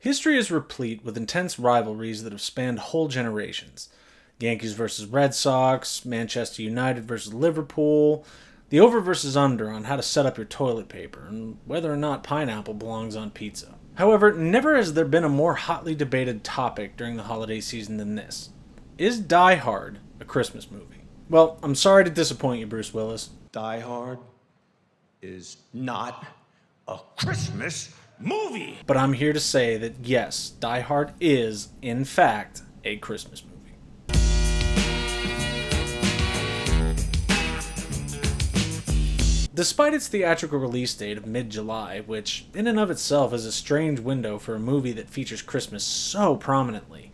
History is replete with intense rivalries that have spanned whole generations. Yankees versus Red Sox, Manchester United versus Liverpool, the over versus under on how to set up your toilet paper, and whether or not pineapple belongs on pizza. However, never has there been a more hotly debated topic during the holiday season than this. Is Die Hard a Christmas movie? Well, I'm sorry to disappoint you, Bruce Willis. Die Hard is not a Christmas movie. But I'm here to say that yes, Die Hard is, in fact, a Christmas movie. Despite its theatrical release date of mid-July, which in and of itself is a strange window for a movie that features Christmas so prominently,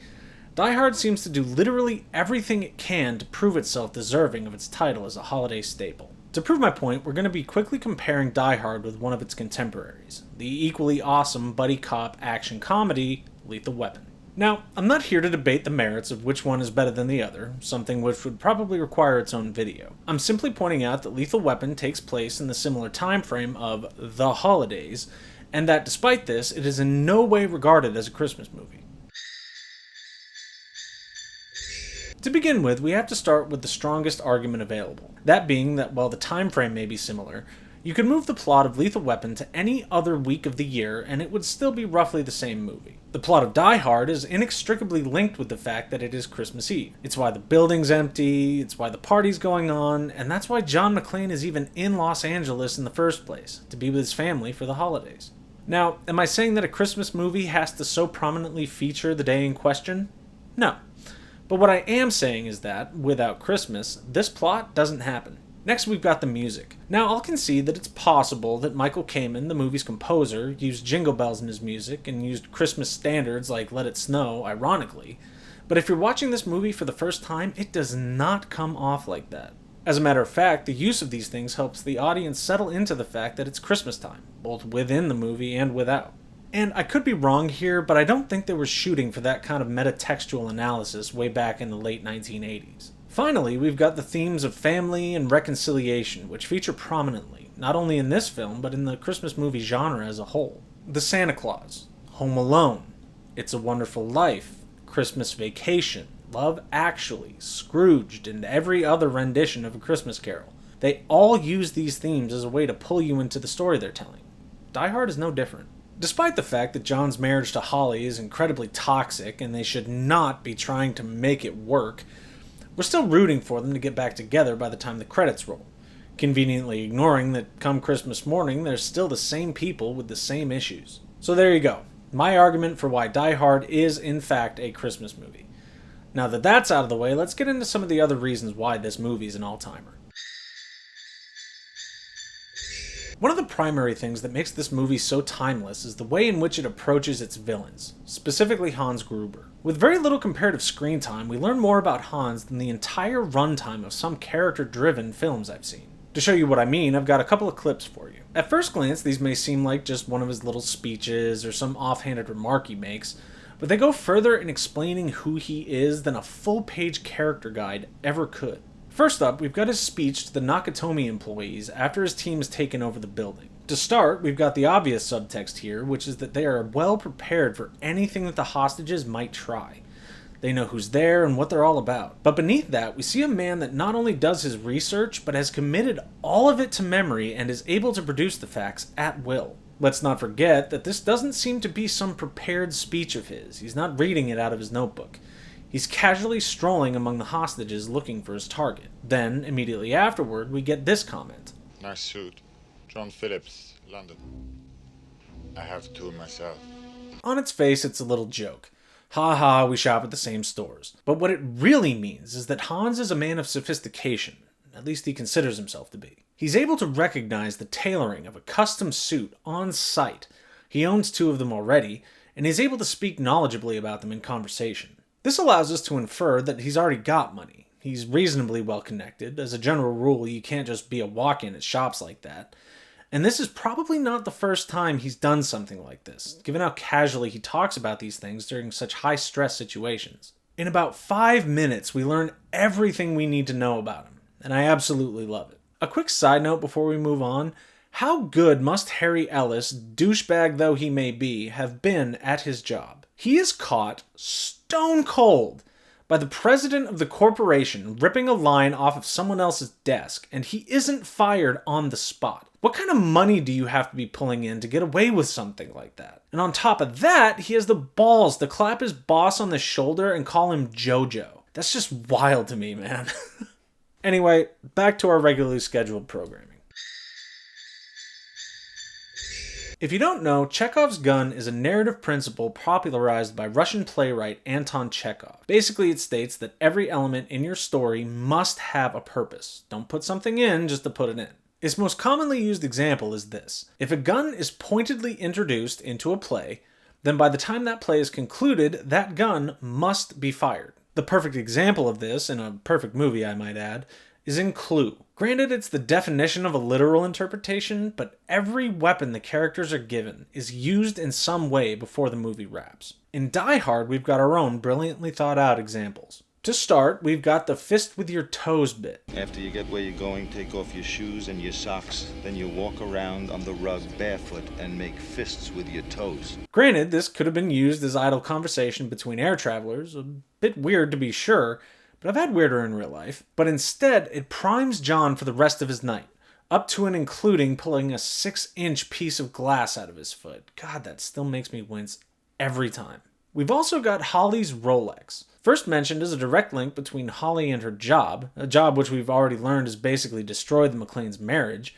Die Hard seems to do literally everything it can to prove itself deserving of its title as a holiday staple. To prove my point, we're going to be quickly comparing Die Hard with one of its contemporaries, the equally awesome buddy cop action comedy, Lethal Weapon. Now, I'm not here to debate the merits of which one is better than the other, something which would probably require its own video. I'm simply pointing out that Lethal Weapon takes place in the similar time frame of the holidays, and that despite this, it is in no way regarded as a Christmas movie. To begin with, we have to start with the strongest argument available, that being that while the time frame may be similar, you could move the plot of Lethal Weapon to any other week of the year and it would still be roughly the same movie. The plot of Die Hard is inextricably linked with the fact that it is Christmas Eve. It's why the building's empty, it's why the party's going on, and that's why John McClane is even in Los Angeles in the first place, to be with his family for the holidays. Now, am I saying that a Christmas movie has to so prominently feature the day in question? No. But what I am saying is that, without Christmas, this plot doesn't happen. Next, we've got the music. Now, I'll concede that it's possible that Michael Kamen, the movie's composer, used jingle bells in his music and used Christmas standards like Let It Snow, ironically. But if you're watching this movie for the first time, it does not come off like that. As a matter of fact, the use of these things helps the audience settle into the fact that it's Christmas time, both within the movie and without. And I could be wrong here, but I don't think they were shooting for that kind of metatextual analysis way back in the late 1980s. Finally, we've got the themes of family and reconciliation, which feature prominently, not only in this film, but in the Christmas movie genre as a whole. The Santa Claus, Home Alone, It's a Wonderful Life, Christmas Vacation, Love Actually, Scrooged, and every other rendition of A Christmas Carol. They all use these themes as a way to pull you into the story they're telling. Die Hard is no different. Despite the fact that John's marriage to Holly is incredibly toxic and they should not be trying to make it work, we're still rooting for them to get back together by the time the credits roll, conveniently ignoring that come Christmas morning they're still the same people with the same issues. So there you go, my argument for why Die Hard is in fact a Christmas movie. Now that that's out of the way, let's get into some of the other reasons why this movie is an all-timer. One of the primary things that makes this movie so timeless is the way in which it approaches its villains, specifically Hans Gruber. With very little comparative screen time, we learn more about Hans than the entire runtime of some character-driven films I've seen. To show you what I mean, I've got a couple of clips for you. At first glance, these may seem like just one of his little speeches or some offhanded remark he makes, but they go further in explaining who he is than a full-page character guide ever could. First up, we've got his speech to the Nakatomi employees after his team has taken over the building. To start, we've got the obvious subtext here, which is that they are well prepared for anything that the hostages might try. They know who's there and what they're all about. But beneath that, we see a man that not only does his research, but has committed all of it to memory and is able to produce the facts at will. Let's not forget that this doesn't seem to be some prepared speech of his. He's not reading it out of his notebook. He's casually strolling among the hostages looking for his target. Then, immediately afterward, we get this comment. Nice suit. John Phillips, London. I have two myself. On its face, it's a little joke. Ha ha, we shop at the same stores. But what it really means is that Hans is a man of sophistication. At least he considers himself to be. He's able to recognize the tailoring of a custom suit on site. He owns two of them already, and he's able to speak knowledgeably about them in conversation. This allows us to infer that he's already got money. He's reasonably well connected. As a general rule, you can't just be a walk-in at shops like that. And this is probably not the first time he's done something like this, given how casually he talks about these things during such high-stress situations. In about 5 minutes, we learn everything we need to know about him, and I absolutely love it. A quick side note before we move on, How good must Harry Ellis, douchebag though he may be, have been at his job? He is caught stone cold by the president of the corporation ripping a line off of someone else's desk, and he isn't fired on the spot. What kind of money do you have to be pulling in to get away with something like that? And on top of that, he has the balls to clap his boss on the shoulder and call him Jojo. That's just wild to me, man. Anyway, back to our regularly scheduled programming. If you don't know, Chekhov's gun is a narrative principle popularized by Russian playwright Anton Chekhov. Basically, it states that every element in your story must have a purpose. Don't put something in just to put it in. Its most commonly used example is this. If a gun is pointedly introduced into a play, then by the time that play is concluded, that gun must be fired. The perfect example of this, in a perfect movie I might add, is in Clue. Granted, it's the definition of a literal interpretation, but every weapon the characters are given is used in some way before the movie wraps. In Die Hard, we've got our own brilliantly thought out examples. To start, we've got the fist with your toes bit. After you get where you're going, take off your shoes and your socks. Then you walk around on the rug barefoot and make fists with your toes. Granted, this could have been used as idle conversation between air travelers, a bit weird to be sure, but I've had weirder in real life. But instead, it primes John for the rest of his night, up to and including pulling a 6-inch piece of glass out of his foot. God, that still makes me wince every time. We've also got Holly's Rolex. First mentioned as a direct link between Holly and her job, a job which we've already learned has basically destroyed the McClanes' marriage.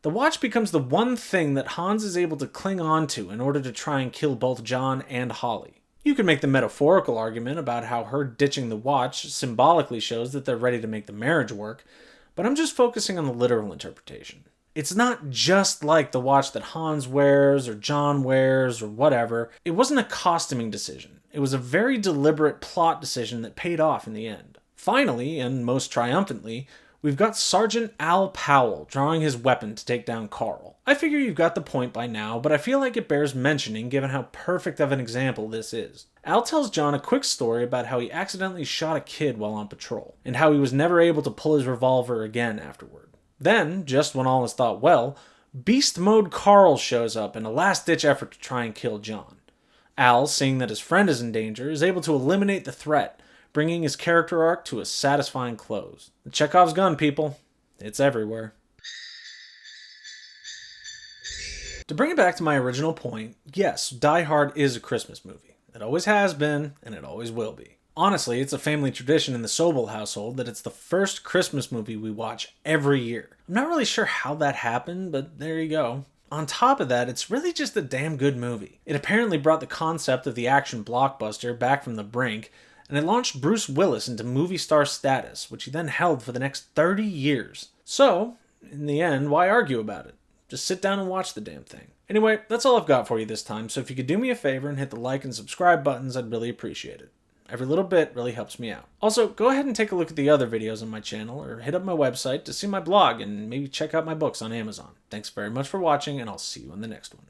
The watch becomes the one thing that Hans is able to cling on to in order to try and kill both John and Holly. You could make the metaphorical argument about how her ditching the watch symbolically shows that they're ready to make the marriage work, but I'm just focusing on the literal interpretation. It's not just like the watch that Hans wears or John wears or whatever. It wasn't a costuming decision. It was a very deliberate plot decision that paid off in the end. Finally, and most triumphantly, we've got Sergeant Al Powell drawing his weapon to take down Carl. I figure you've got the point by now, but I feel like it bears mentioning given how perfect of an example this is. Al tells John a quick story about how he accidentally shot a kid while on patrol, and how he was never able to pull his revolver again afterward. Then, just when all is thought well, Beast Mode Carl shows up in a last-ditch effort to try and kill John. Al, seeing that his friend is in danger, is able to eliminate the threat, bringing his character arc to a satisfying close. The Chekhov's gun, people. It's everywhere. To bring it back to my original point, yes, Die Hard is a Christmas movie. It always has been, and it always will be. Honestly, it's a family tradition in the Sobel household that it's the first Christmas movie we watch every year. I'm not really sure how that happened, but there you go. On top of that, it's really just a damn good movie. It apparently brought the concept of the action blockbuster back from the brink, and it launched Bruce Willis into movie star status, which he then held for the next 30 years. So, in the end, why argue about it? Just sit down and watch the damn thing. Anyway, that's all I've got for you this time, so if you could do me a favor and hit the like and subscribe buttons, I'd really appreciate it. Every little bit really helps me out. Also, go ahead and take a look at the other videos on my channel, or hit up my website to see my blog and maybe check out my books on Amazon. Thanks very much for watching, and I'll see you in the next one.